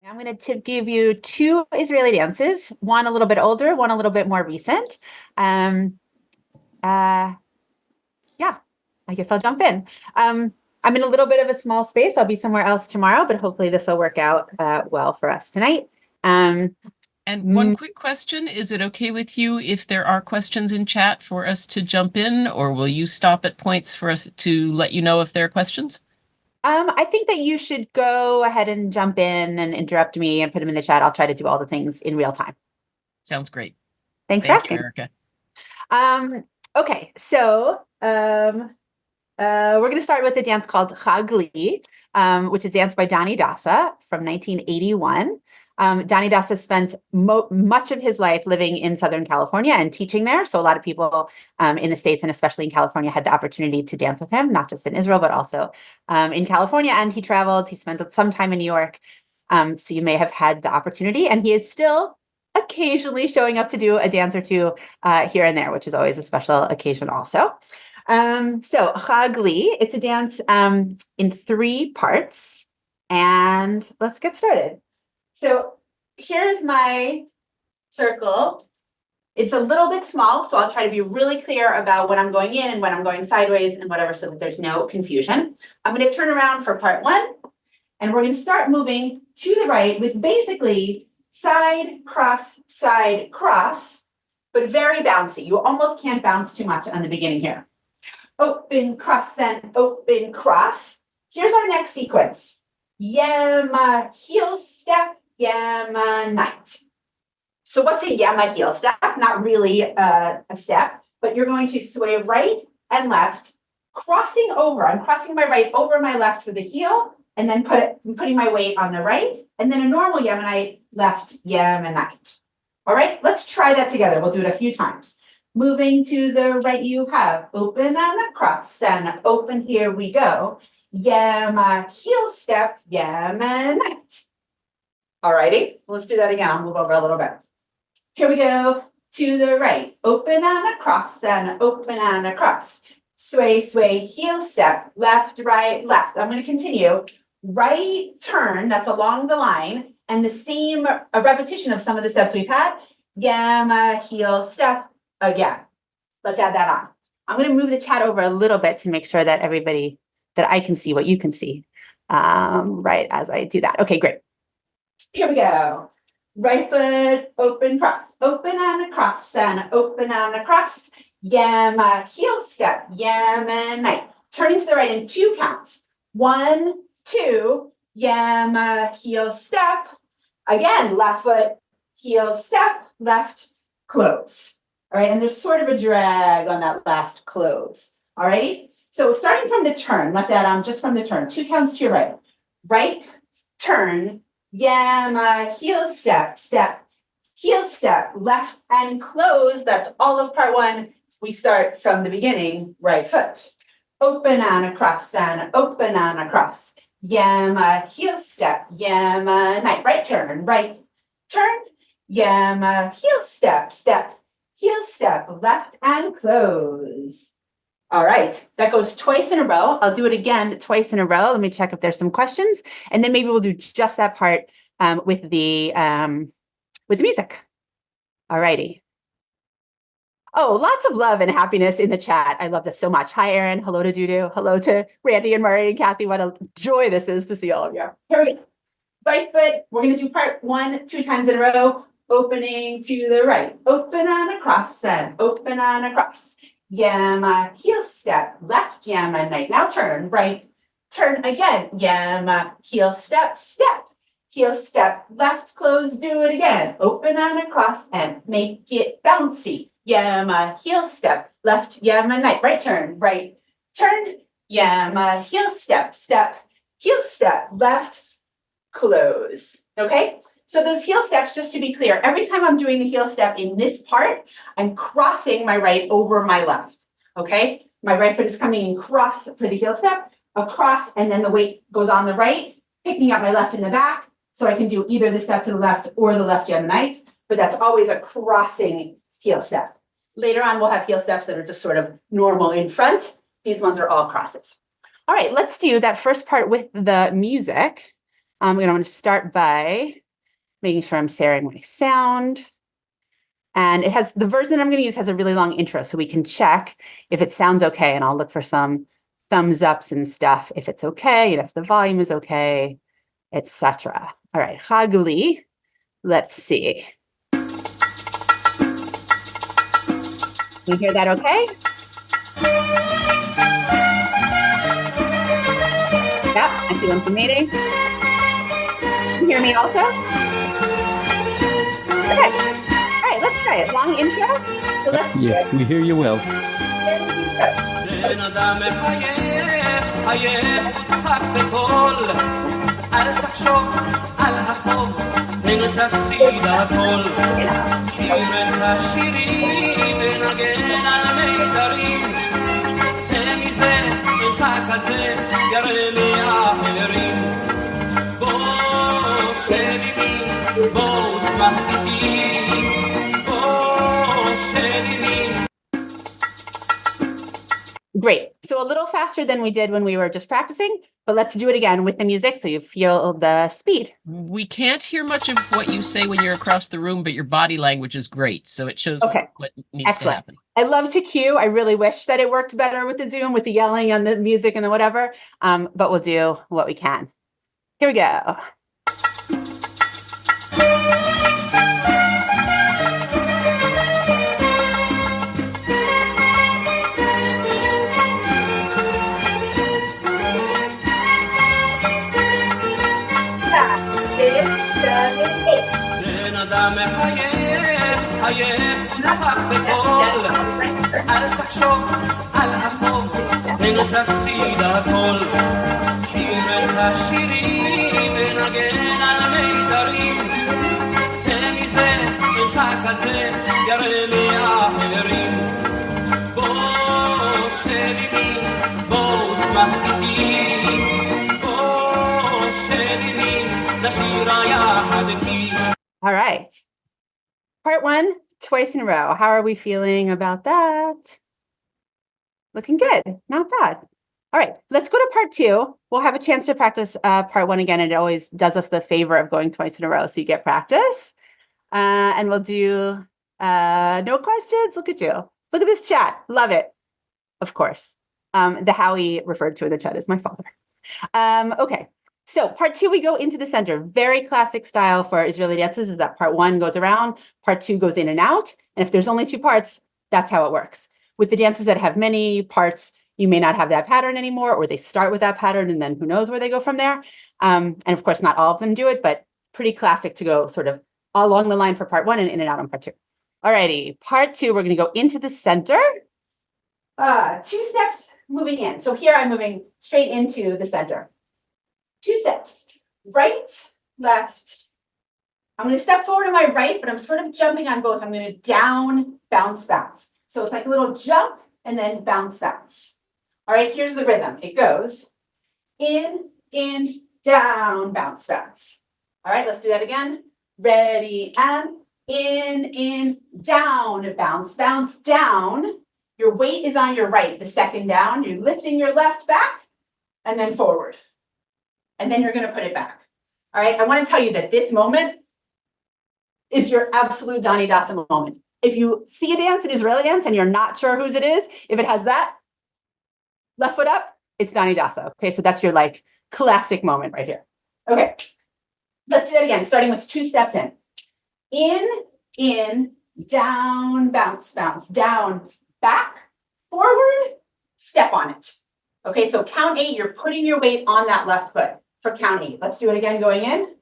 I'm going to give you two Israeli dances, one a little bit older, one a little bit more recent. Um, uh, yeah, I guess I'll jump in. I'm in a little bit of a small space. I'll be somewhere else tomorrow, but hopefully this will work out well for us tonight. And one quick question, is it okay with you if there are questions in chat for us to jump in, or will you stop at points for us to let you know if there are questions? I think that you should go ahead and jump in and interrupt me and put them in the chat. I'll try to do all the things in real time. Sounds great. Thanks for Thank you, asking. Erica. Okay, so we're going to start with a dance called Chag Li, which is danced by Dani Dassa from 1981. Dani Dassa spent much of his life living in Southern California and teaching there. So a lot of people in the States and especially in California had the opportunity to dance with him, not just in Israel, but also in California. And he traveled, he spent some time in New York. So you may have had the opportunity, and he is still occasionally showing up to do a dance or two here and there, which is always a special occasion also. So Chag Li, it's a dance in three parts, and let's get started. So here's my circle. It's a little bit small, so I'll try to be really clear about when I'm going in and when I'm going sideways and whatever, so that there's no confusion. I'm going to turn around for part one, and we're going to start moving to the right with basically side, cross, but very bouncy. You almost can't bounce too much on the beginning here. Open, cross, and open, cross. Here's our next sequence. Yama, heel step, yama, night. So what's a yama heel step? Not really a step, but you're going to sway right and left, crossing over. I'm crossing my right over my left for the heel, and then putting my weight on the right, and then a normal Yemenite left Yemenite. All right, let's try that together. We'll do it a few times. Moving to the right, you have open and across, and open, here we go. Yama, heel step, Yemenite. All righty, let's do that again. I'll move over a little bit. Here we go, to the right, open and across, and open and across. Sway, sway, heel step, left, right, left. I'm going to continue. Right turn, that's along the line, and the same a repetition of some of the steps we've had. Yama, heel step, again. Let's add that on. I'm going to move the chat over a little bit to make sure that that I can see what you can see right as I do that. Okay, great. Here we go. Right foot, open, cross, open and across, and open and across. Yama, heel step, Yemenite. Turning to the right in two counts. 1, 2, Yama, heel step. Again, left foot, heel step, left, close. All right, and there's sort of a drag on that last close. All right, so starting from the turn, let's add on just from the turn. 2 counts to your right. Right, turn, Yama, heel step, step, heel step, left and close. That's all of part one. We start from the beginning, right foot. Open and across, and open and across. Yama, heel step, Yemenite. Right turn, Yama, heel step, step, heel step, left and close. All right, that goes twice in a row. I'll do it again twice in a row. Let me check if there's some questions, and then maybe we'll do just that part with the music. All righty. Oh, lots of love and happiness in the chat. I love this so much. Hi, Erin. Hello to Dudu. Hello to Randy and Murray and Kathy. What a joy this is to see all of you. Here we go. Right foot. We're going to do part one 2 times in a row. Opening to the right. Open and across, and open and across. Yama, heel step, left Yemenite. Now turn, right. Turn again. Yama, heel step, step. Heel step, left, close, do it again. Open and across, and make it bouncy. Yama, heel step, left Yemenite. Right turn, Yama, heel step, step, heel step, left, close. Okay? So those heel steps, just to be clear, every time I'm doing the heel step in this part, I'm crossing my right over my left. Okay? My right foot is coming in cross for the heel step, across, and then the weight goes on the right, picking up my left in the back. So I can do either the step to the left or the left Yemenite, but that's always a crossing heel step. Later on, we'll have heel steps that are just sort of normal in front. These ones are all crosses. All right, let's do that first part with the music. I'm going to start by making sure I'm sharing my sound. And it has, the version that I'm going to use has a really long intro, so we can check if it sounds okay. And I'll look for some thumbs ups and stuff if it's okay, and if the volume is okay, etc. All right, Chag Li. Let's see. You hear that okay? Yep, I see one from Mayday. You hear me also? Okay. All right, let's try it. Long intro. So let's yeah, we hear you well. Great. So a little faster than we did when we were just practicing, but let's do it again with the music so you feel the speed. We can't hear much of what you say when you're across the room, but your body language is great. So it shows what needs to happen. I love to cue. I really wish that it worked better with the Zoom, with the yelling and the music and the whatever, but we'll do what we can. Here we go. אל תחשוב, אל תחשוב, ונפסיד הכל. שיר את השירים ונגן על מיתרים. צא מזה, אינך כזה, ירא מאחרים. בוא שב עימי, בוא שמח איתי. בוא שב עימי, נשיר יחד כי. All right. Part one, twice in a row. How are we feeling about that? Looking good. Not bad. All right, let's go to part two. We'll have a chance to practice part one again. And it always does us the favor of going twice in a row, so you get practice. And we'll do no questions. Look at you. Look at this chat. Love it. Of course. The Howie referred to in the chat is my father. Okay. So part two, we go into the center. Very classic style for Israeli dances is that part one goes around, part two goes in and out. And if there's only two parts, that's how it works. With the dances that have many parts, you may not have that pattern anymore, or they start with that pattern and then who knows where they go from there. And of course, not all of them do it, but pretty classic to go sort of along the line for part one and in and out on part two. All righty, part two, we're going to go into the center. 2 steps moving in. So here I'm moving straight into the center. 2 steps, right, left. I'm going to step forward to my right, but I'm sort of jumping on both. I'm going to down, bounce, bounce. So it's like a little jump and then bounce, bounce. All right, here's the rhythm. It goes in, down, bounce, bounce. All right, let's do that again. Ready, and in, down, bounce, bounce, down. Your weight is on your right, the second down. You're lifting your left back and then forward. And then you're going to put it back. All right, I want to tell you that this moment is your absolute Dani Dassa moment. If you see a dance, an Israeli dance, and you're not sure whose it is, if it has that left foot up, it's Dani Dassa. Okay, so that's your like classic moment right here. Okay, let's do that again, starting with 2 steps in. In, down, bounce, bounce, down, back, forward, step on it. Okay, so count 8, you're putting your weight on that left foot for count 8. Let's do it again, going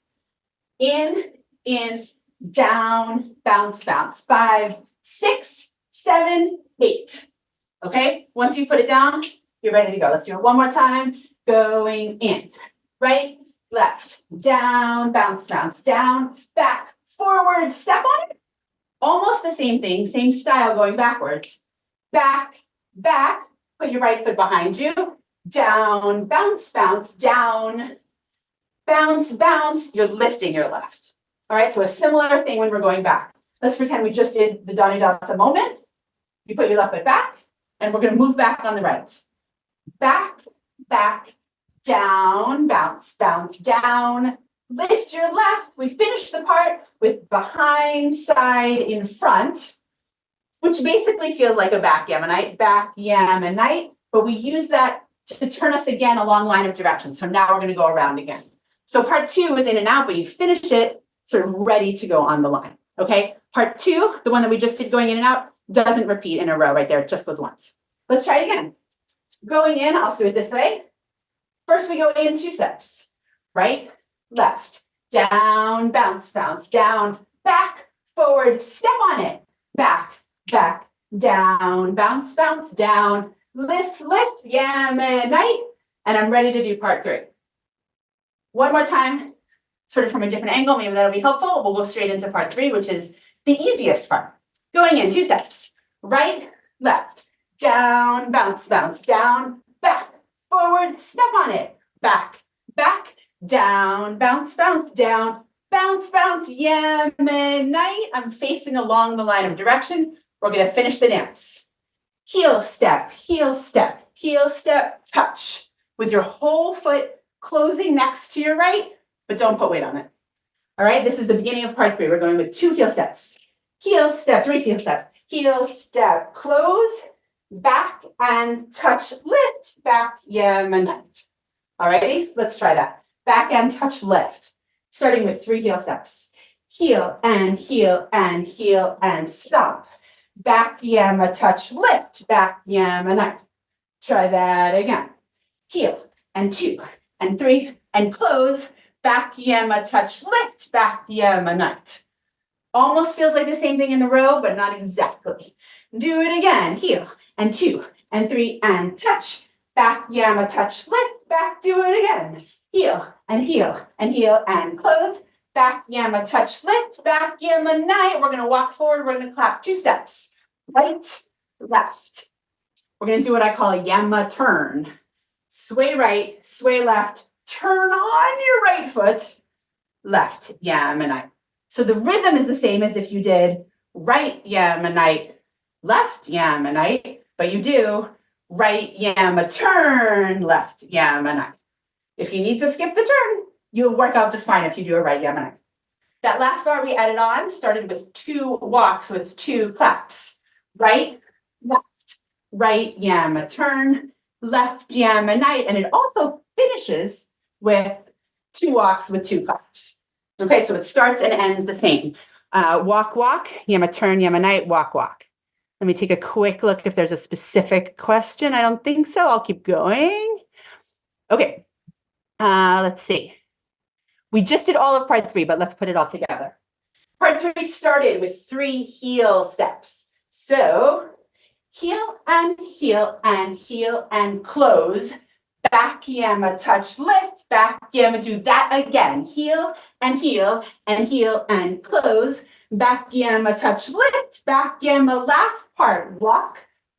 in, down, bounce, bounce. 5, 6, 7, 8. Okay, once you put it down, you're ready to go. Let's do it one more time. Going in, right, left, down, bounce, bounce, down, back, forward, step on it. Almost the same thing, same style going backwards. Back, back, put your right foot behind you. Down, bounce, bounce, down, bounce, bounce. You're lifting your left. All right, so a similar thing when we're going back. Let's pretend we just did the Dani Dassa moment. You put your left foot back, and we're going to move back on the right. Back, back, down, bounce, bounce, down, lift your left. We finish the part with behind, side, in front, which basically feels like a backgammon-ite, but we use that to turn us again along line of direction. So now we're going to go around again. So part 2 is in and out, but you finish it sort of ready to go on the line. Okay. Part 2, the one that we just did going in and out, doesn't repeat in a row right there. It just goes once. Let's try it again. Going in, I'll do it this way. First, we go in 2 steps. Right, left, down, bounce, bounce, down, back, forward, step on it. Back, back, down, bounce, bounce, down, lift, lift, Yemenite. And I'm ready to do part 3. One more time, sort of from a different angle, maybe that'll be helpful. We'll go straight into part 3, which is the easiest part. Going in 2 steps, right, left, down, bounce, bounce, down, back, forward, step on it, back, back, down, bounce, bounce, down, bounce, bounce, Yemenite. I'm facing along the line of direction. We're going to finish the dance. Heel step, heel step, heel step, touch with your whole foot closing next to your right, but don't put weight on it. All right, this is the beginning of part 3. We're going with 2 heel steps. Heel step, 3 heel step, close, back and touch, lift, back, Yemenite. All righty, let's try that. Back and touch, lift, starting with 3 heel steps. Heel and heel and heel and stop. Back, yama, touch, lift, back, Yemenite. Try that again. Heel and 2 and 3 and close, back, yama, touch, lift, back, Yemenite. Almost feels like the same thing in the row, but not exactly. Do it again. Heel and 2 and 3 and touch, back, yama, touch, lift, back, do it again. Heel and heel and heel and close, back, yama, touch, lift, back, Yemenite. We're going to walk forward. We're going to clap 2 steps. Right, left. We're going to do what I call a yama turn. Sway right, sway left, turn on your right foot, left, Yemenite. So the rhythm is the same as if you did right, Yemenite, left, Yemenite, but you do right, yama, turn, left, Yemenite. If you need to skip the turn, you'll work out just fine if you do a right, Yemenite. That last bar we added on started with 2 walks with 2 claps. Right, left, right, yama, turn, left, Yemenite, and it also finishes with 2 walks with 2 claps. Okay, so it starts and ends the same. Walk, walk, yama, turn, Yemenite, walk, walk. Let me take a quick look if there's a specific question. I don't think so. I'll keep going. Okay, let's see. We just did all of part 3, but let's put it all together. Part 3 started with 3 heel steps. So heel and heel and heel and close, back, yama, touch, lift, back, yama, do that again. Heel and heel and heel and close, back, yama, touch, lift, back, yama, last part, walk,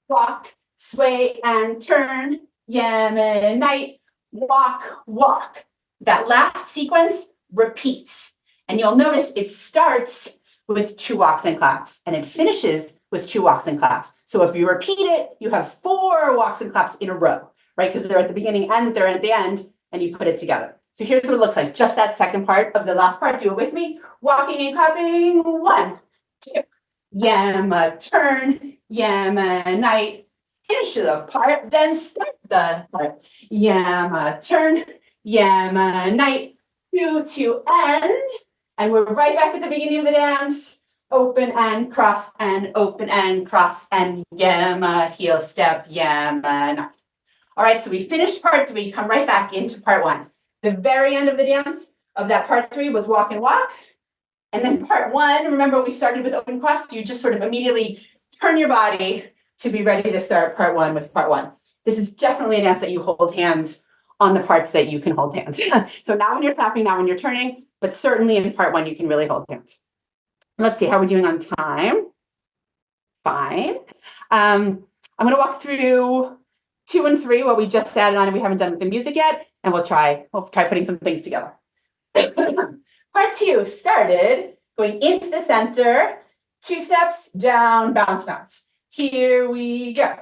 walk, sway and turn, Yemenite, walk, walk. That last sequence repeats, and you'll notice it starts with 2 walks and claps, and it finishes with 2 walks and claps. So if you repeat it, you have 4 walks and claps in a row, right? Because they're at the beginning and they're at the end, and you put it together. So here's what it looks like. Just that second part of the last part. Do it with me. Walking and clapping. 1, 2. Yama, turn, Yemenite. Finish the part, then start the part. Yama, turn, Yemenite. 2 to end. And we're right back at the beginning of the dance. Open and cross and open and cross and yama, heel step, Yemenite. All right, so we finished part 3, come right back into part 1. The very end of the dance of that part 3 was walk and walk. And then part 1, remember we started with open cross, so you just sort of immediately turn your body to be ready to start part 1 with part 1. This is definitely a dance that you hold hands on the parts that you can hold hands. So not when you're clapping, not when you're turning, but certainly in part 1, you can really hold hands. Let's see how we're doing on time. Fine. I'm going to walk through 2 and 3, what we just added on and we haven't done with the music yet, and we'll try putting some things together. Part 2 started going into the center, 2 steps, down, bounce, bounce. Here we go.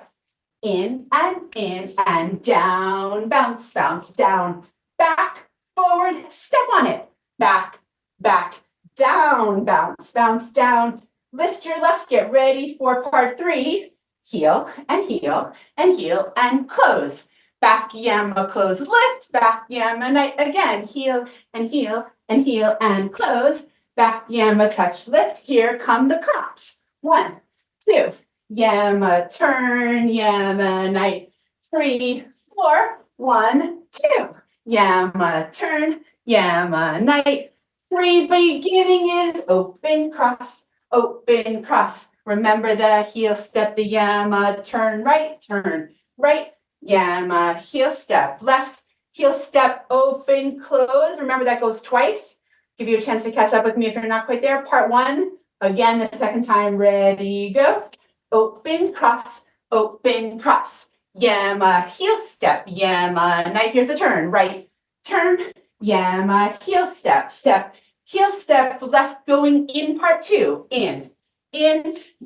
In and down, bounce, bounce, down, back, forward, step on it. back, back, down, bounce, bounce, down. Lift your left, get ready for part 3. Heel and heel and heel and close. Back yamma, close, lift, back yamma, night again. Heel and heel and heel and close. Back yamma, touch, lift. Here come the claps. 1, 2, yamma, turn, yamma, night. 3, 4, 1, 2, yamma, turn, yamma, night. 3, beginning is open, cross, open, cross. Remember the heel step, the yamma, turn, right, yamma, heel step, left, heel step, open, close. Remember that goes twice. Give you a chance to catch up with me if you're not quite there. Part 1, again, the second time, ready, go. Open, cross, yamma, heel step, yamma, night, here's a turn, right, turn, yamma, heel step, step, heel step, left, going in part 2, in,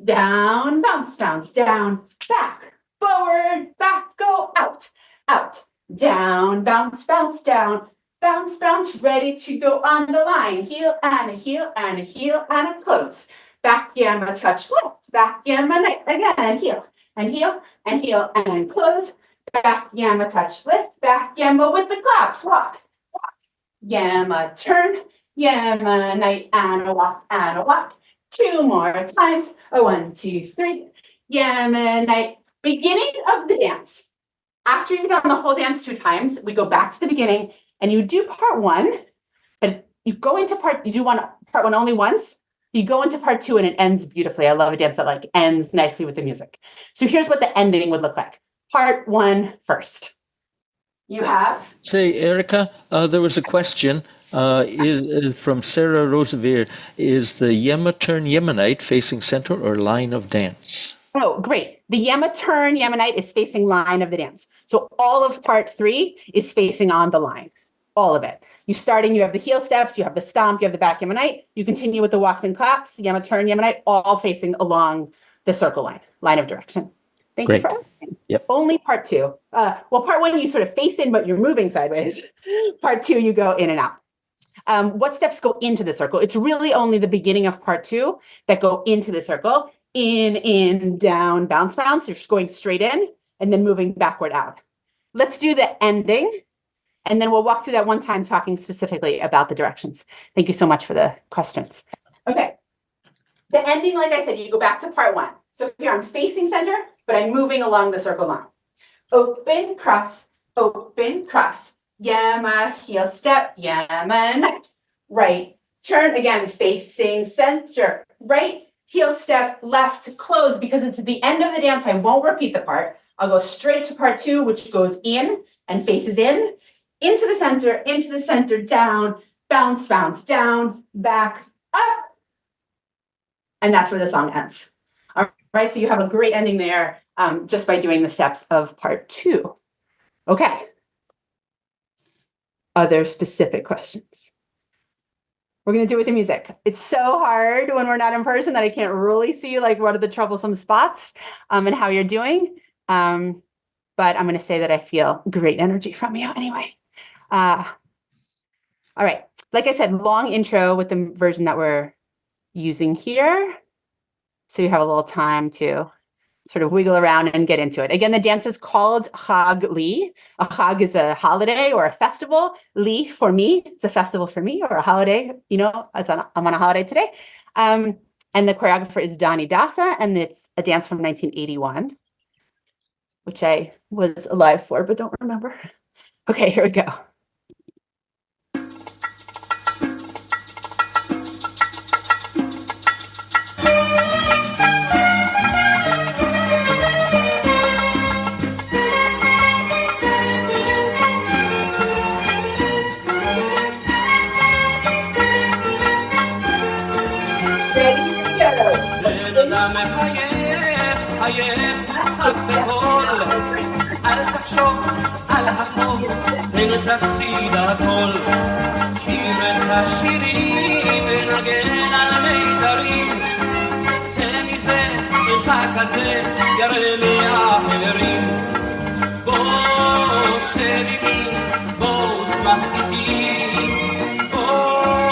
down, bounce, bounce, down, back, forward, back, go, out, down, bounce, bounce, down, bounce, bounce, ready to go on the line, heel and a heel and a heel and a close, back yamma, touch left, back yamma, night, again, heel and heel and heel and close, back yamma, touch lift, back yamma with the claps, walk, yamma, turn, yamma, night, and a walk, 2 more times, 1, 2, 3, yamma, night, beginning of the dance. After you've done the whole dance 2 times, we go back to the beginning and you do part 1, but you go into you do part 1 only once, you go into part 2 and it ends beautifully. I love a dance that like ends nicely with the music. So here's what the ending would look like. Part 1 first. You have? Say, Erica, there was a question is from Sarah Rosevear. Is the Yemma turn Yemenite facing center or line of dance? Oh, great. The yamma turn Yemenite is facing line of the dance. So all of part 3 is facing on the line. All of it. You starting, you have the heel steps, you have the stomp, you have the back Yemenite. You continue with the walks and claps, yamma turn Yemenite, all facing along the circle line of direction. Thank you for asking. Yep. Only part 2. Well, part 1, you sort of face in, but you're moving sideways. Part 2, you go in and out. What steps go into the circle? It's really only the beginning of part 2 that go into the circle. In, down, bounce, bounce. You're just going straight in and then moving backward out. Let's do the ending. And then we'll walk through that one time talking specifically about the directions. Thank you so much for the questions. Okay. The ending, like I said, you go back to part 1. So here I'm facing center, but I'm moving along the circle line. Open, cross, yamma, heel step, yamma, right, turn, again, facing center, right, heel step, left, close, because it's at the end of the dance, I won't repeat the part. I'll go straight to part 2, which goes in and faces in, into the center, down, bounce, bounce, down, back, up. And that's where the song ends. All right, so you have a great ending there just by doing the steps of part 2. Okay. Other specific questions? We're going to do it with the music. It's so hard when we're not in person that I can't really see like what are the troublesome spots and how you're doing. But I'm going to say that I feel great energy from you anyway. All right. Like I said, long intro with the version that we're using here. So you have a little time to sort of wiggle around and get into it. Again, the dance is called Chag Li. A Chag is a holiday or a festival. Li, for me, it's a festival for me or a holiday, you know, I'm on a holiday today. And the choreographer is Dani Dassa, and it's a dance from 1981, which I was alive for, but don't remember. Okay, here we go. משחק בכל, אל תחשוב על הכל, ותפסיד הכל. שיר את השירים ונגן על מיתרים, צא מזה, תלכה כזה, יראה לי האחרים. בוא שב איתי, בוא שמח איתי, בוא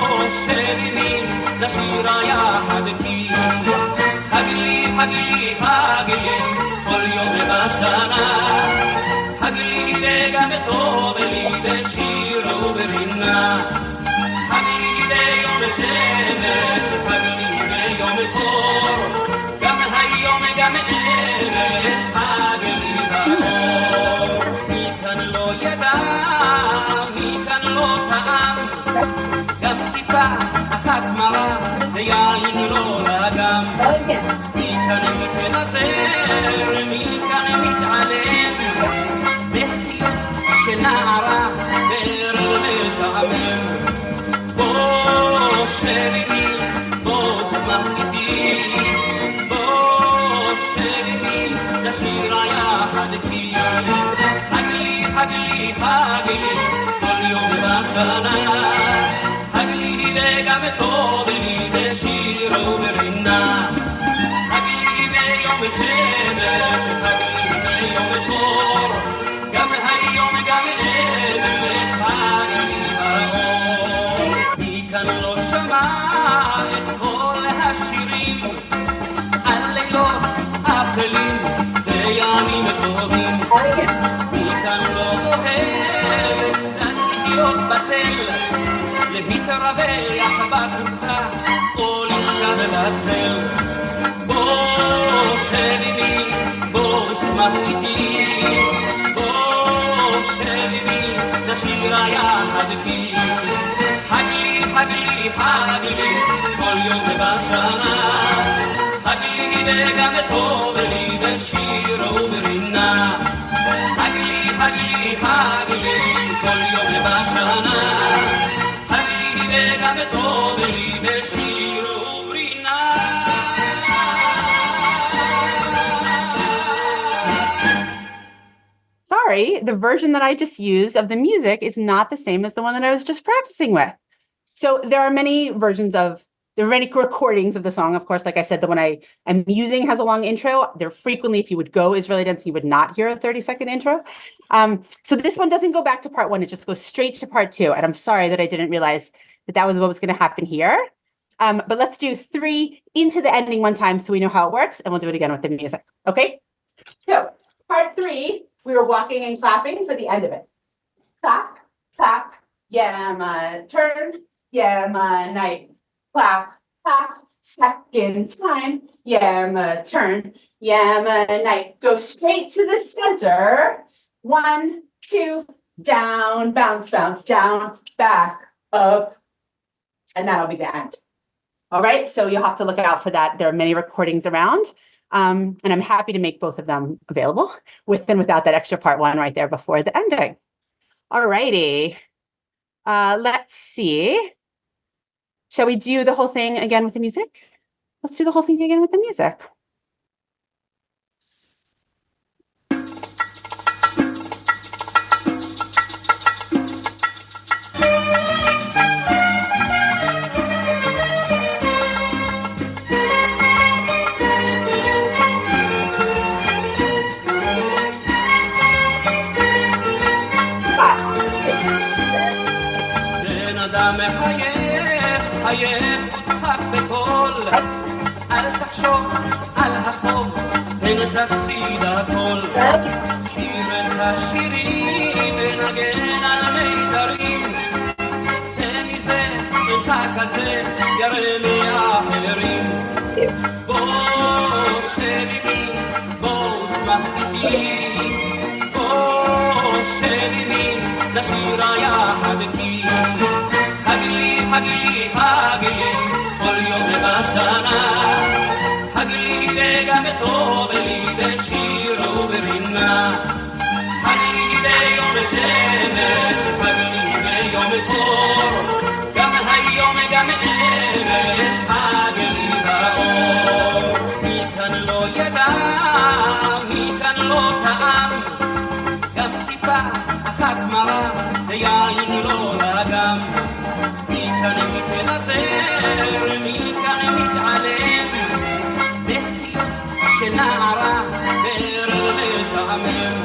חג לי, חג לי, כל יום בשנה. חג לי וגם טוב לי בשיר וברינה. חג לי ביום שמש, חג לי ביום קור. גם היום גם אמש, חג לי באור. מי כאן לא ידע, מי כאן לא טעם, גם טיפה אחת מרה, ויין לא לאגם. מי כאן מתנזר, מי כאן מתעלם, בחיוך של נערה בערב משעמם. בוא שב איתי, בוא שמח איתי, בוא שב איתי, נשיר יחד כי חג לי, חג לי, חג לי, כל יום בשנה. חג לי וגם טוב לי בשיר וברינה. חג לי ביום שמש, חג לי ביום קור. גם היום גם אמש, חג לי באור. מי כאן לא שמע את כל השירים על לילות אפלים וימים טובים? מי כאן לא אוהב זניות בתל, להתרווח בכורסה או לשכב בצל? בוא שב איתי, בוא שמח איתי, בוא שב איתי, נשיר יחד כי חג לי, חג לי, חג לי, כל יום בשנה. חג לי וגם טוב לי בשיר וברינה. חג לי, חג לי, חג לי, כל יום בשנה. חג לי וגם טוב לי בשיר וברינה. Sorry, the version that I just used of the music is not the same as the one that I was just practicing with. So there are many recordings of the song. Of course, like I said, the one I am using has a long intro. There frequently, if you would go Israeli dance, you would not hear a 30-second intro. So this one doesn't go back to part one. It just goes straight to part two. And I'm sorry that I didn't realize that that was what was going to happen here. But let's do 3 into the ending one time so we know how it works. And we'll do it again with the music. Okay? So part 3, we were walking and clapping for the end of it. Clap, clap, yama, turn, yama, night. Clap, clap, second time, yama, turn, yama, night. Go straight to the center. 1, 2, down, bounce, bounce, down, back, up. And that'll be the end. All right, so you'll have to look out for that. There are many recordings around. And I'm happy to make both of them available with and without that extra part 1 right there before the ending. All righty. Let's see. Shall we do the whole thing again with the music? Let's do the whole thing again with the music. חייך וצחק בקול, אל תחשוב על החוב, הן תפסיד הכל. שיר את השירים ונגן על מיתרים, צא מזה אינך כזה, ירא מאחרים. בוא שב איתי, בוא שמח איתי, בוא שב איתי, נשיר יחד כי חג לי, חג לי, חג לי, כל יום בשנה. חג לי וגם טוב לי בשיר וברינה. חג לי ביום שמש, חג לי ביום קור. גם היום גם אמש, חג לי באור. מי כאן לא ידע, מי כאן לא טעם, גם טיפה אחת מרה, ויין לא לאגם. כאן מתנזר, מי כאן מתעלם, בחיוך של נערה בערב משעמם.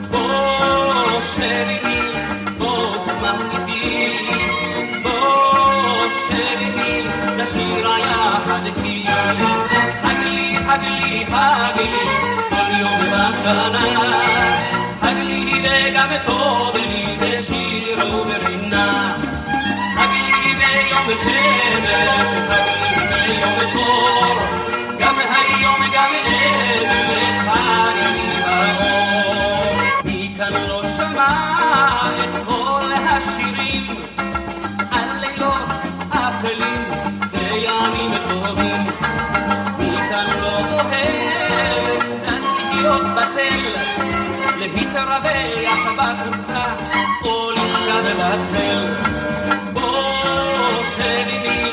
בוא שב איתי, בוא שמח איתי, בוא שב איתי, נשיר יחד כי חג לי, חג הגלי, הגלי, כל יום בשנה. הגלי וגם טוב לי בשיר וברינה. הגלי ביום שמש, הגלי ביום קור. גם היום גם אמש הגלי האור. מכאן לא שמע את כל השירים על לילות אפלים וימים טובים. מכאן לא אוהב זניות בתל להתרווח בכורסה או לשכב בצל. בוא שב עימי,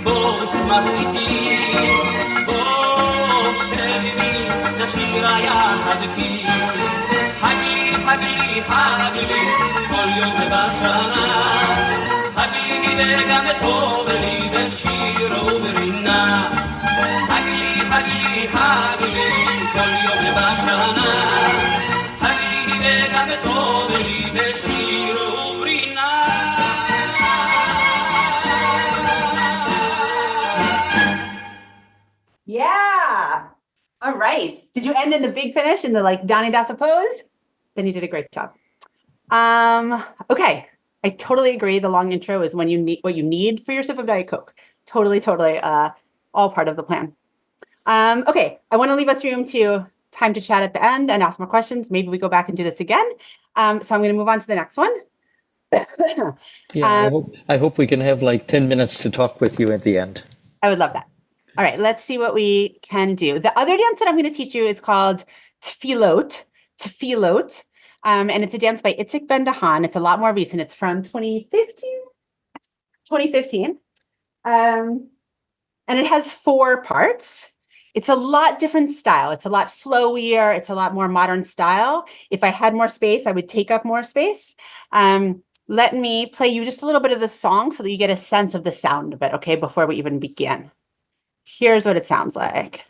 בוא שמח איתי, בוא שב עימי, נשיר יחד כי הגלי, הגלי, הגלי, כל יום בשנה. הגלי וגם טוב לי בשיר וברינה. הגלי, הגלי, הגלי, כל יום בשנה. הגלי וגם טוב לי בשיר וברינה. Yeah. All right. Did you end in the big finish in the like Dani Dassa pose? Then you did a great job. Okay. I totally agree. The long intro is when you need what you need for your sip of Diet Coke. Totally, all part of the plan. Okay. I want to leave us time to chat at the end and ask more questions. Maybe we go back and do this again. So I'm going to move on to the next one. Yeah, I hope we can have like 10 minutes to talk with you at the end. I would love that. All right, let's see what we can do. The other dance that I'm going to teach you is called Tefilot. Tefilot. And it's a dance by Itzik Ben-Dahan. It's a lot more recent. It's from 2015. And it has 4 parts. It's a lot different style. It's a lot flowier. It's a lot more modern style. If I had more space, I would take up more space. Let me play you just a little bit of the song so that you get a sense of the sound of it, okay, before we even begin. Here's what it sounds like.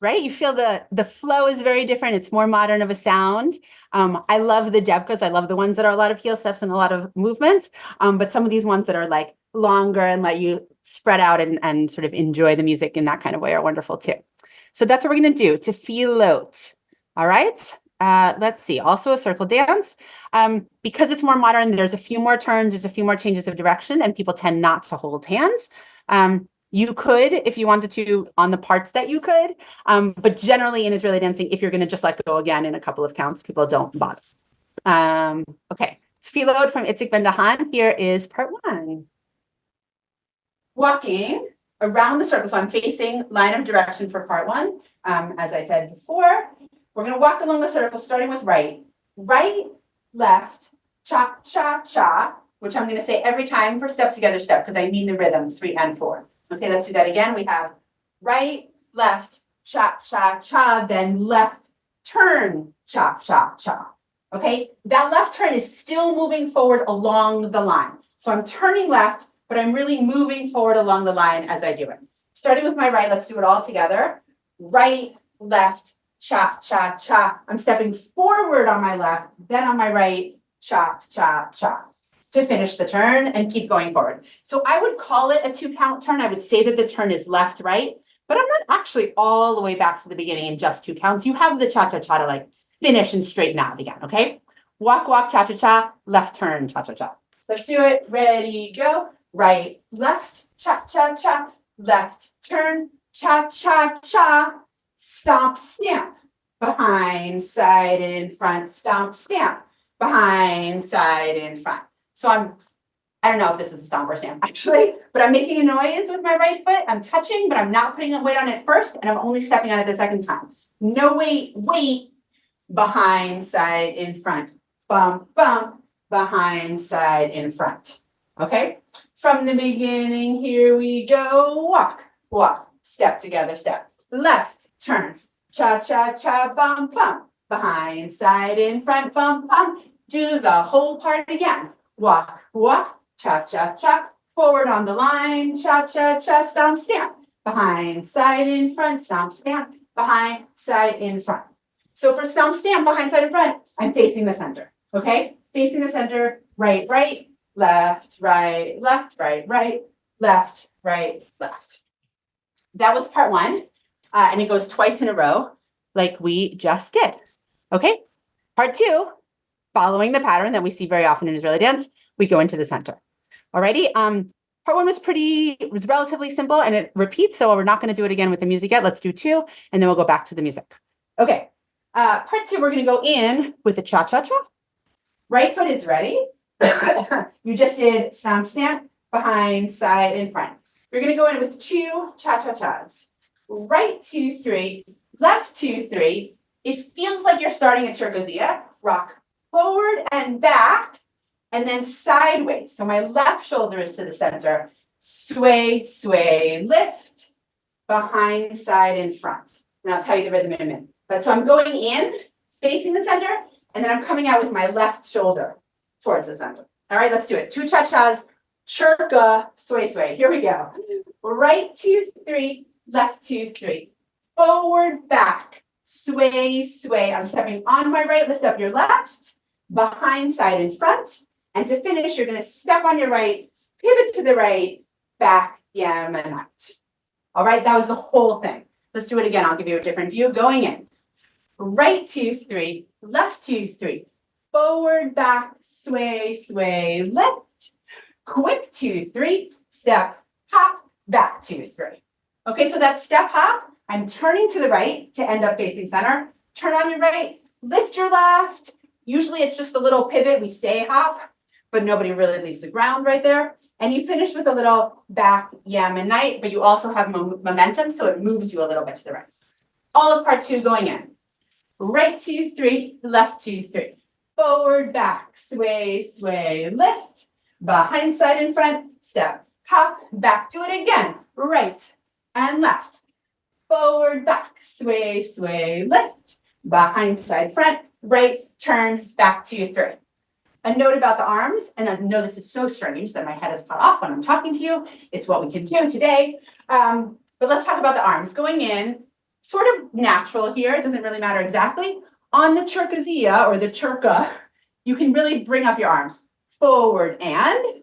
Right? You feel the flow is very different. It's more modern of a sound. I love the debkas. I love the ones that are a lot of heel steps and a lot of movements. But some of these ones that are like longer and let you spread out and sort of enjoy the music in that kind of way are wonderful too. So that's what we're going to do, Tefilot. All right. Let's see. Also a circle dance. Because it's more modern, there's a few more turns, there's a few more changes of direction, and people tend not to hold hands. You could, if you wanted to, on the parts that you could, but generally in Israeli dancing, if you're going to just let go again in a couple of counts, people don't bother. Okay, Tefilot from Itzik Ben-Dahan. Here is part 1. Walking around the circle. So I'm facing line of direction for part 1. As I said before, we're going to walk along the circle, starting with right, left, cha, cha, cha, which I'm going to say every time for step together step, because I mean the rhythm, 3 and 4. Okay, let's do that again. We have right, left, cha, cha, cha, then left, turn, cha, cha, cha. Okay, that left turn is still moving forward along the line. So I'm turning left, but I'm really moving forward along the line as I do it. Starting with my right, let's do it all together. Right, left, cha, cha, cha. I'm stepping forward on my left, then on my right, cha, cha, cha, to finish the turn and keep going forward. So I would call it a 2-count turn. I would say that the turn is left, right, but I'm not actually all the way back to the beginning in just 2 counts. You have the cha-cha-cha to like finish and straighten out again, okay? Walk, walk, cha-cha-cha, left turn, cha-cha-cha. Let's do it. Ready, go. Right, left, cha-cha-cha, left turn, cha-cha-cha, stomp, stamp, behind, side, in front, stomp, stamp, behind, side, in front. So I don't know if this is a stomp or stamp actually, but I'm making a noise with my right foot. I'm touching, but I'm not putting a weight on it first, and I'm only stepping on it the second time. No weight, behind, side, in front, bump, bump, behind, side, in front. Okay? From the beginning, here we go. Walk, walk, step together, step. Left, turn, cha, cha, cha, bump, bump, behind, side, in front, bump, bump. Do the whole part again. Walk, walk, cha-cha-cha. Forward on the line, cha-cha-cha, stomp, stamp. Behind, side, in front, stomp, stamp. Behind, side, in front. So for stomp, stamp, behind, side, in front, I'm facing the center, okay? Facing the center, right, right, left, right, left, right, right, left, right, left. That was part one, and it goes twice in a row, like we just did, okay? Part two, following the pattern that we see very often in Israeli dance, we go into the center. Alrighty, part one was relatively simple and it repeats, so we're not going to do it again with the music yet. Let's do two, and then we'll go back to the music. Okay, part two, we're going to go in with the cha-cha-cha. Right foot is ready. You just did stomp, stamp, behind, side, in front. You're going to go in with two cha-cha-chas. Right, 2, 3, left, 2, 3. It feels like you're starting a Chergazia. Rock forward and back, and then sideways. So my left shoulder is to the center. Sway, sway, lift, behind, side, in front. And I'll tell you the rhythm in a minute. But so I'm going in, facing the center, and then I'm coming out with my left shoulder towards the center. All right, let's do it. Two cha-chas, churka, sway, sway. Here we go. Right, 2, 3, left, 2, 3. Forward, back, sway, sway. I'm stepping on my right, lift up your left, behind, side, in front. And to finish, you're going to step on your right, pivot to the right, back, yam, and out. All right, that was the whole thing. Let's do it again. I'll give you a different view. Going in. Right, 2, 3, left, 2, 3. Forward, back, sway, sway, lift. Quick, 2, 3. Step, hop, back, 2, 3. Okay, so that step hop, I'm turning to the right to end up facing center. Turn on your right, lift your left. Usually it's just a little pivot. We say hop, but nobody really leaves the ground right there. And you finish with a little back, yam, and night, but you also have momentum, so it moves you a little bit to the right. All of part two going in. Right, 2, 3, left, 2, 3. Forward, back, sway, sway, lift. Behind, side, in front, step, hop, back to it again. Right and left. Forward, back, sway, sway, lift. Behind, side, front, right, turn, back, 2, 3. A note about the arms, and I know this is so strange that my head is cut off when I'm talking to you. It's what we can do today. But let's talk about the arms. Going in, sort of natural here. It doesn't really matter exactly. On the Cherkazia or the Churka, you can really bring up your arms. Forward and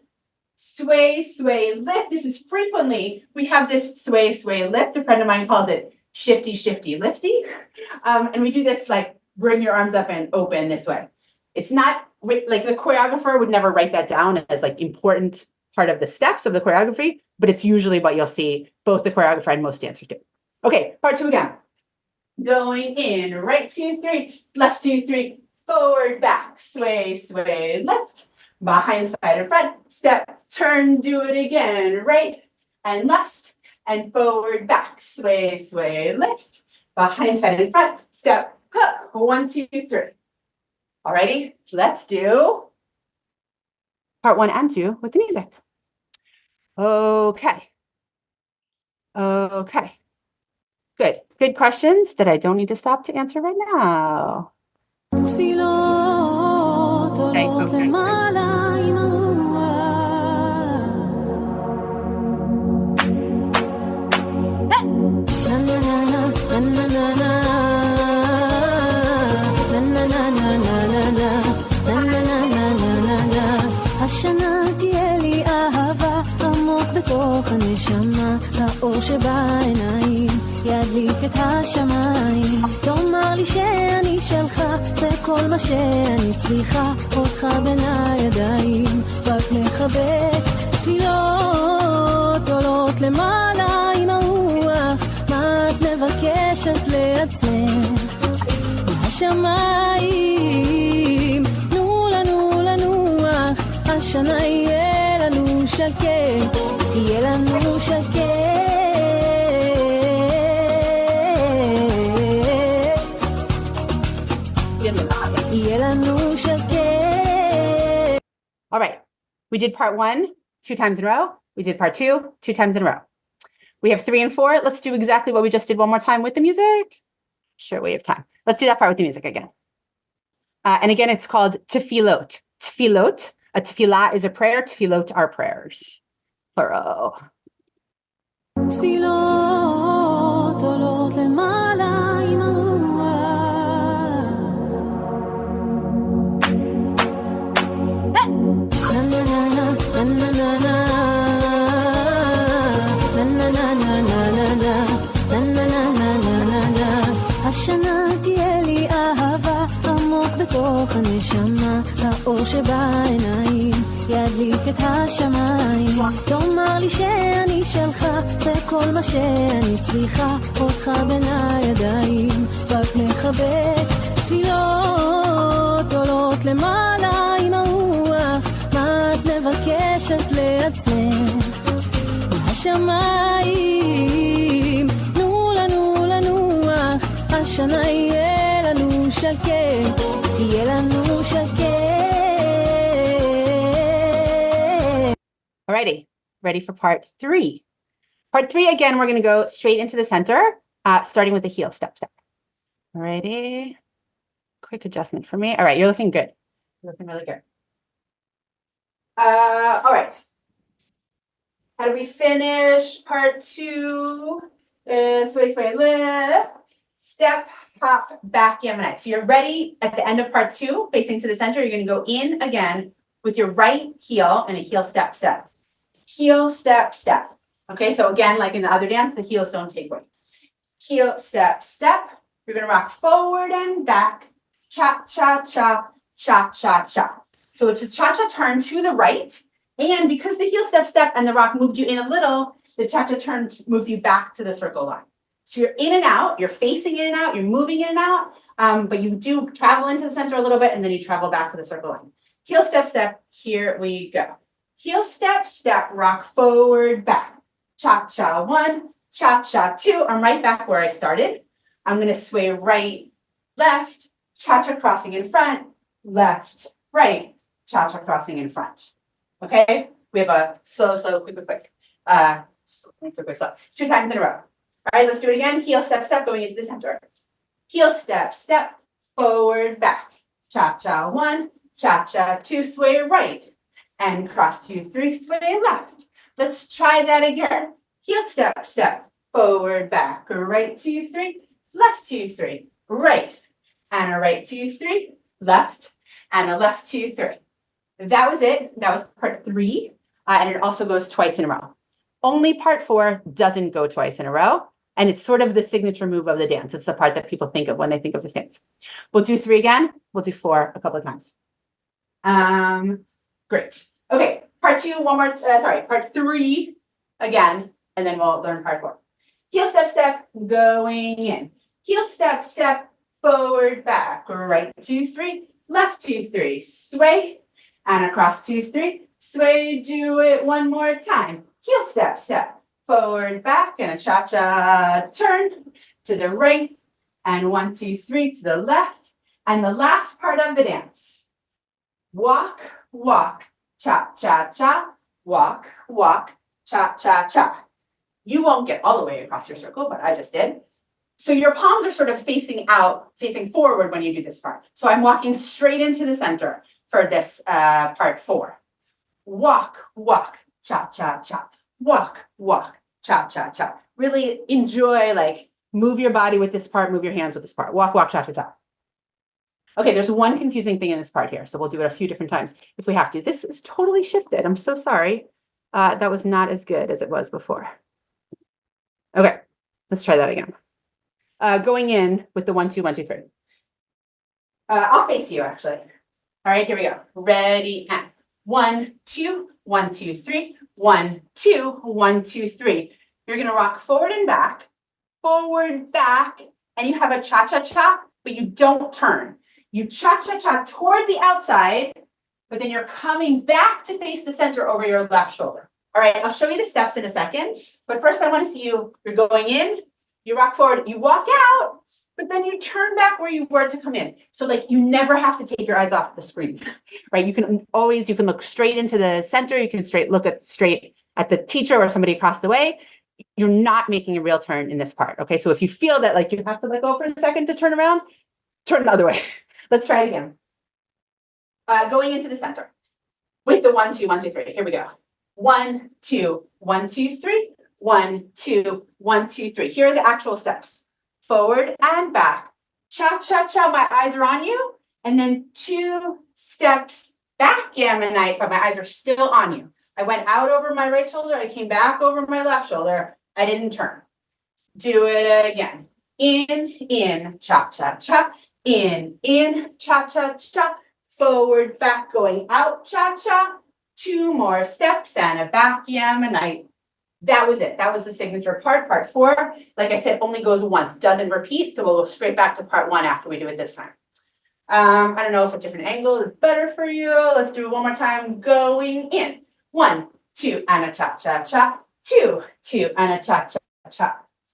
sway, sway, lift. This is frequently, we have this sway, sway, lift. A friend of mine calls it shifty, shifty, lifty. And we do this like bring your arms up and open this way. It's not like the choreographer would never write that down as like important part of the steps of the choreography, but it's usually what you'll see both the choreographer and most dancers do. Okay, part two again. Going in, right, 2, 3, left, 2, 3, forward, back, sway, sway, lift, behind, side, and front, step, turn, do it again, right and left, and forward, back, sway, sway, lift, behind, side, and front, step, up, 1, 2, 3. Alrighty, let's do part 1 and 2 with the music. Okay. Good questions that I don't need to stop to answer right now. השנה תהיה לי אהבה עמוק בתוך הנשמה, האור שבעיניים ידליק את השמיים. תאמר לי שאני שלך, זה כל מה שאני צריכה, אותך בין הידיים, רק לחבק. תפילות עולות למעלה עם הרוח, מה את מבקשת לעצמך? מהשמיים תנו לנו לנוח, השנה יהיה לנו שקט, יהיה לנו שקט, יהיה לנו שקט. All right, we did part 1 2 times in a row. We did part 2 2 times in a row. We have 3 and 4. Let's do exactly what we just did one more time with the music. Sure, we have time. Let's do that part with the music again. And again, it's called Tefilot. Tefilot. A A tefillah is a prayer. Tefilot are prayers. Plural. תפילות עולות למעלה עם הרוח נה נה נה נה נה נה נה נה השנה תהיה לי אהבה עמוק בתוך הנשמה האור שבעיניים ידליק את השמיים תאמר לי שאני שלך זה כל מה שאני צריכה אותך בין הידיים רק מחבק תפילות עולות למעלה עם הרוח מה את מבקשת לעצמך מהשמיים תנו לנו לנוח השנה יהיה לנו שקט יהיה לנו שקט Alrighty, ready for part 3. Part 3, again, we're going to go straight into the center, starting with the heel step. Alrighty. Quick adjustment for me. All right, you're looking good. You're looking really good. All right. How do we finish part 2? Sway, lift, step, hop, back, Yemenite. So you're ready at the end of part 2, facing to the center. You're going to go in again with your right heel and a heel step. Heel, step. Okay, so again, like in the other dance, the heels don't take weight. Heel, step. You're going to rock forward and back. Cha, cha, cha, cha, cha, cha. So it's a cha-cha turn to the right. And because the heel, step, and the rock moved you in a little, the cha-cha turn moves you back to the circle line. So you're in and out, you're facing in and out, you're moving in and out, but you do travel into the center a little bit, and then you travel back to the circle line. Heel, step, here we go. Heel, step, rock forward, back. Cha-cha 1, cha-cha 2. I'm right back where I started. I'm going to sway right, left, cha-cha crossing in front, left, right, cha-cha crossing in front. Okay? We have a slow, quick. Quick. 2 times in a row. All right, let's do it again. Heel, step, going into the center. Heel, step, forward, back. Cha-cha 1, cha-cha 2, sway right. And cross 2, 3, sway left. Let's try that again. Heel, step, forward, back. Right, 2, 3, left, 2, 3, right. And a right, 2, 3, left. And a left, 2, 3. That was it. That was part 3. And it also goes twice in a row. Only part 4 doesn't go twice in a row. And it's sort of the signature move of the dance. It's the part that people think of when they think of this dance. We'll do 3 again. We'll do 4 a couple of times. Great. Okay, part 2, part 3 again, and then we'll learn part 4. Heel, step, going in. Heel, step, forward, back. Right, 2, 3, left, 2, 3, sway, and across 2, 3, sway. Do it one more time. Heel, step, forward, back, and a cha-cha turn to the right, and 1, 2, 3 to the left, and the last part of the dance. Walk, cha, cha, cha, walk, cha, cha, cha. You won't get all the way across your circle, but I just did. So your palms are sort of facing out, facing forward when you do this part. So I'm walking straight into the center for this part 4. Walk, cha, cha, cha. Walk, cha, cha, cha. Really enjoy, move your body with this part, move your hands with this part. Walk, cha, cha, cha. Okay, there's one confusing thing in this part here, so we'll do it a few different times if we have to. This is totally shifted. I'm so sorry. That was not as good as it was before. Okay, let's try that again. Going in with the 1, 2, 1, 2, 3. I'll face you, actually. All right, here we go. Ready, and 1, 2, 1, 2, 3. 1, 2, 1, 2, 3. You're going to rock forward, back, and you have a cha-cha-cha, but you don't turn. You cha-cha-cha toward the outside, but then you're coming back to face the center over your left shoulder. All right, I'll show you the steps in a second, but first I want to see you're going in, you rock forward, you walk out, but then you turn back where you were to come in. So you never have to take your eyes off the screen, right? You can look straight into the center, you can look straight at the teacher or somebody across the way. You're not making a real turn in this part, okay? So if you feel that you have to let go for a second to turn around, turn the other way. Let's try it again. Going into the center. with the 1, 2, 1, 2, 3. Here we go. 1, 2, 1, 2, 3. 1, 2, 1, 2, 3. Here are the actual steps. Forward and back. Cha, cha, cha. My eyes are on you. And then 2 steps back, Yemenite, but my eyes are still on you. I went out over my right shoulder. I came back over my left shoulder. I didn't turn. Do it again. In, cha, cha, cha. In, cha, cha, cha. Forward, back, going out, cha, cha. 2 more steps and a back Yemenite. That was it. That was the signature part. Part 4, like I said, only goes once, doesn't repeat. So we'll go straight back to part 1 after we do it this time. I don't know if a different angle is better for you. Let's do it one more time. Going in. 1, 2, and a cha, cha, cha. 2, 2, and a cha, cha, cha.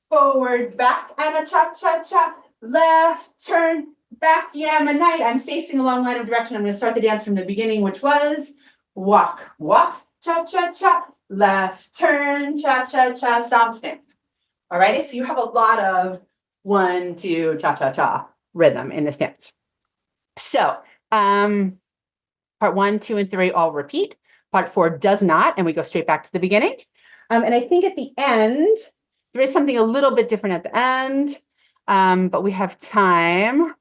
Forward, back, and a cha, cha, cha. Left, turn, back, Yemenite. I'm facing a long line of direction. I'm going to start the dance from the beginning, which was walk, walk, cha, cha, cha. Left, turn, cha, cha, cha, stomp, stamp. All righty, so you have a lot of 1, 2, cha, cha, cha rhythm in this dance. So part 1, 2, and 3 all repeat. Part 4 does not, and we go straight back to the beginning. And I think at the end, there is something a little bit different at the end, but we have time.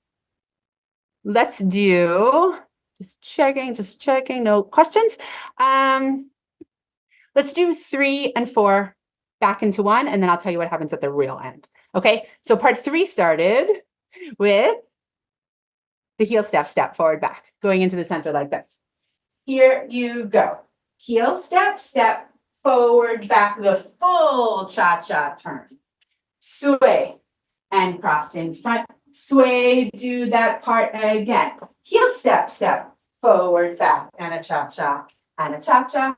Let's do, just checking, no questions. Let's do 3 and 4 back into 1, and then I'll tell you what happens at the real end. Okay, so part 3 started with the heel step, step, forward, back, going into the center like this. Here you go. Heel step, step, forward, back, the full cha-cha turn. Sway and cross in front. Sway, do that part again. Heel step, step, forward, back, and a cha-cha, and a cha-cha.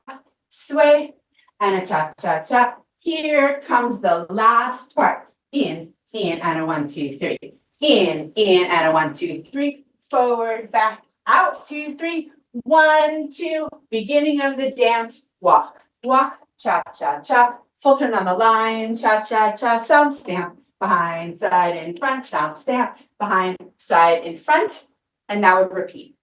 Sway and a cha-cha-cha. Here comes the last part. In, and a 1, 2, 3. In, and a 1, 2, 3. Forward, back, out, 2, 3. 1, 2. Beginning of the dance. Walk, walk, cha-cha-cha. Full turn on the line. Cha-cha-cha. Stomp, stamp. Behind, side, in front. Stomp, stamp. Behind, side, in front. And now we repeat.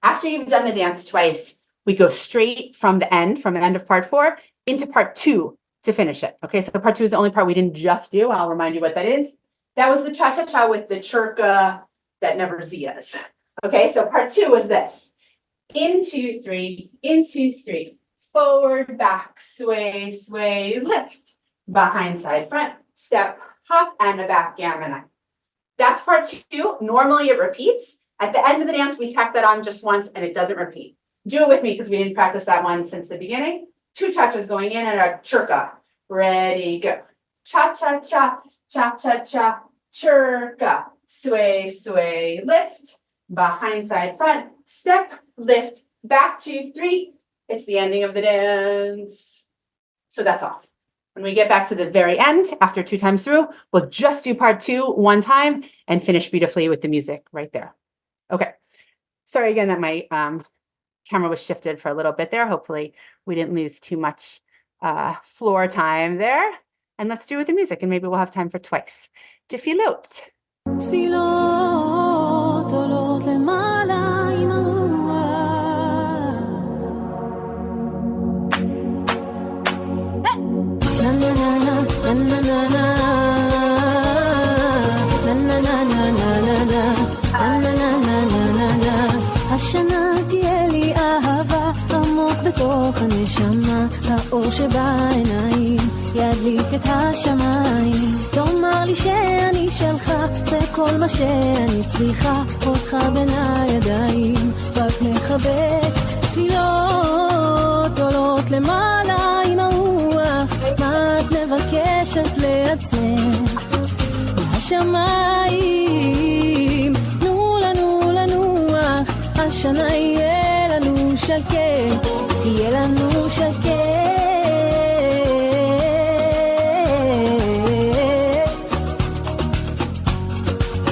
After you've done the dance twice, we go straight from the end of part 4 into part 2 to finish it. Okay, so part 2 is the only part we didn't just do. I'll remind you what that is. That was the cha-cha-cha with the churka that never zias. Okay, so part 2 was this. In, 2, 3, in, 2, 3. Forward, back, sway, sway, lift. Behind, side, front, step, hop, and a back Yemenite. That's part 2. Normally it repeats. At the end of the dance, we tack that on just once and it doesn't repeat. Do it with me because we didn't practice that one since the beginning. 2 cha-chas going in and a churka. Ready, go. Cha-cha-cha, cha-cha-cha, churka. Sway, sway, lift. Behind, side, front, step, lift, back, 2, 3. It's the ending of the dance. So that's all. When we get back to the very end, after 2 times through, we'll just do part 2 one time and finish beautifully with the music right there. Okay. Sorry again that my camera was shifted for a little bit there. Hopefully we didn't lose too much floor time there. And let's do it with the music and maybe we'll have time for twice. Tefilot. תפילות עולות למעלה עם הרוח. נה נה נה נה נה נה נה השנה תהיה לי אהבה עמוק בתוך הנשמה, האור שבעיניים ידליק את השמיים. תאמר לי שאני שלך, זה כל מה שאני צריכה, אותך בין הידיים, רק מחבק. תפילות עולות למעלה עם הרוח, מה את מבקשת לעצמך? מהשמיים תנו לנו לנוח, השנה יהיה לנו שקט, יהיה לנו שקט,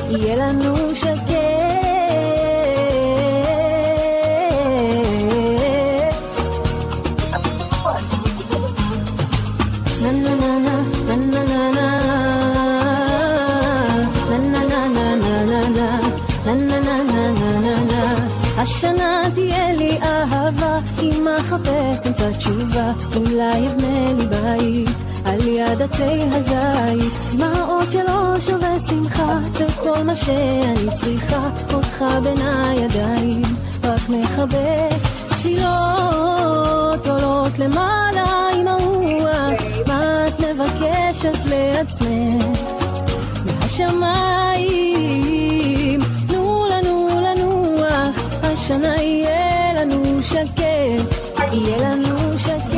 יהיה לנו שקט. נה נה נה נה נה נה השנה תהיה לי אהבה מחפש אמצע תשובה, אולי אבנה לי בית על יד עצי הזית. דמעות שלא שווה שמחה, זה כל מה שאני צריכה, אותך בין הידיים, רק מחבק. תפילות עולות למעלה עם הרוח, מה את מבקשת לעצמך מהשמיים? תנו לנו לנוח, השנה יהיה לנו שקט, יהיה לנו שקט.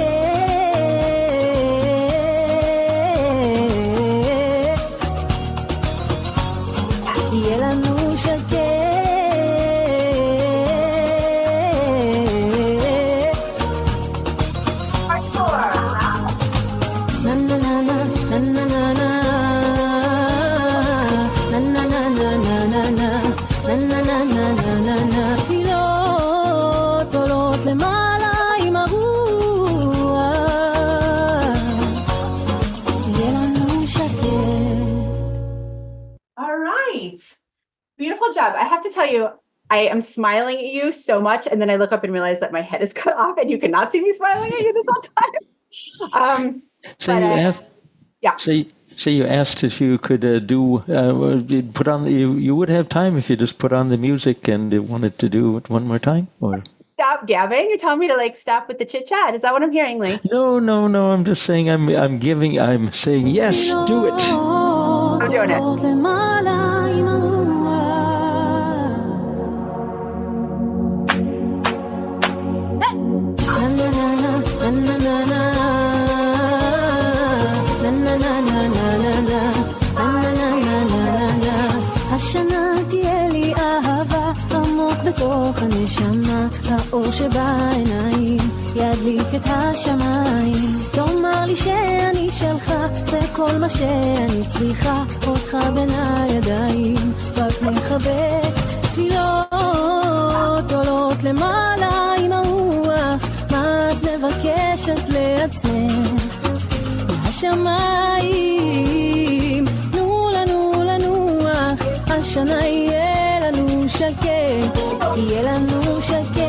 יהיה לנו שקט. na na na na na na na na na na na na na na na. תפילות עולות למעלה עם הרוח, יהיה לנו שקט. All right. Beautiful job. I have to tell you, I am smiling at you so much, and then I look up and realize that my head is cut off, and you cannot see me smiling at you this whole time. So But, you asked, yeah. So you asked if you could put on. You would have time if you just put on the music and wanted to do it one more time, or Stop gabbing. You're telling me to like stop with the chit chat. Is that what I'm hearing, Lee? no. I'm just saying. I'm saying yes. Do it. I'm doing it. למעלה עם הרוח. na na na na na na na na na na na na na. השנה תהיה לי אהבה עמוק בתוך הנשמה, האור שבעיניים ידליק את השמיים. תאמר לי שאני שלך, זה כל מה שאני צריכה, אותך בין הידיים, רק מחבק. תפילות עולות למעלה עם הרוח, מה את מבקשת לעצמך מהשמיים? תנו לנו לנוח, השנה יהיה לנו שקט, יהיה לנו שקט.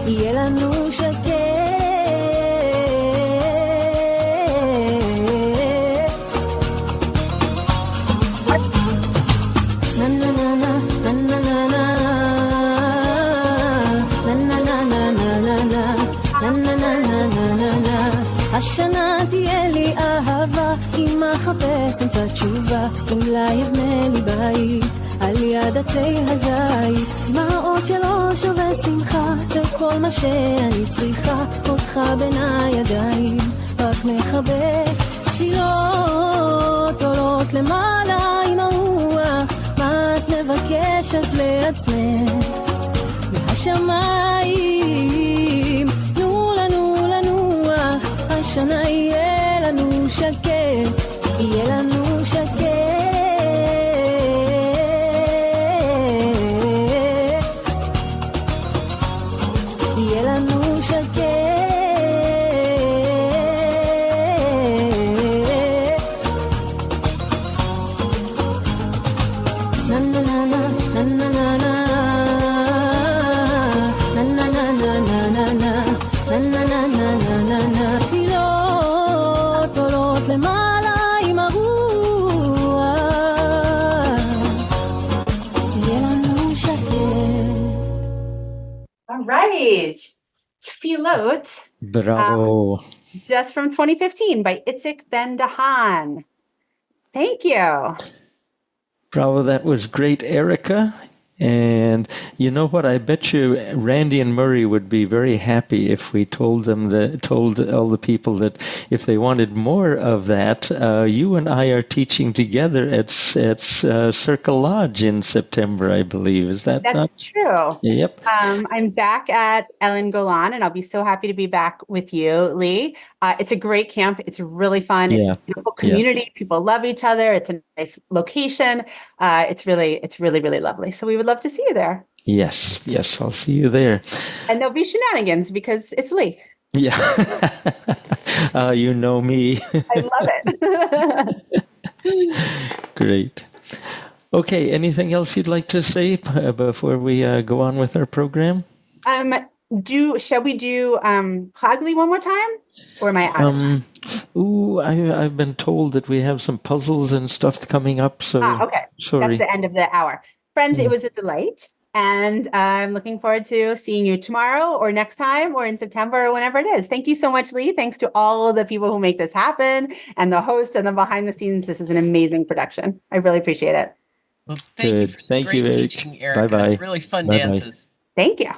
יהיה לנו שקט. na na na na na na na na השנה תהיה לי אהבה, אם אחפש אמצע תשובה, אולי אבנה לי בית על יד עצי הזית. דמעות שלא שווה שמחה, זה כל מה שאני צריכה, אותך בין הידיים, רק מחבק. תפילות עולות למעלה עם הרוח, מה את מבקשת לעצמך מהשמיים? תנו לנו לנוח, השנה יהיה לנו שקט, יהיה לנו שקט. יהיה לנו שקט. na na na na na na na na na na na na na na. תפילות עולות למעלה עם הרוח, יהיה לנו שקט. All right. Tefilot, Bravo. just from 2015 by Itzik Ben-Dahan. Thank you. Bravo, that was great, Erica. And you know what? I bet you Randy and Murray would be very happy if we told all the people that if they wanted more of that, you and I are teaching together at Circle Lodge in September, I believe. Is that That's true. Yep. I'm back at Ellen Golan, and I'll be so happy to be back with you, Lee. It's a great camp. It's really fun. It's a beautiful community. Yeah. People love each other. It's a nice location. It's really, really lovely. So we would love to see you there. Yes, I'll see you there. And there'll be shenanigans because it's Lee. Yeah. You know me. I love it. Great. Okay, anything else you'd like to say before we go on with our program? Shall we do Chag Li one more time? Or am I out of time? I've been told that we have some puzzles and stuff coming up, so Okay. sorry. That's the end of the hour. Friends, it was a delight. And I'm looking forward to seeing you tomorrow or next time or in September or whenever it is. Thank you so much, Lee. Thanks to all the people who make this happen and the hosts and the behind the scenes. This is an amazing production. I really appreciate it. Well, thank you Good. for Thank great you, Eric. teaching, Erica. Bye-bye. Really fun Bye-bye. dances. Thank you.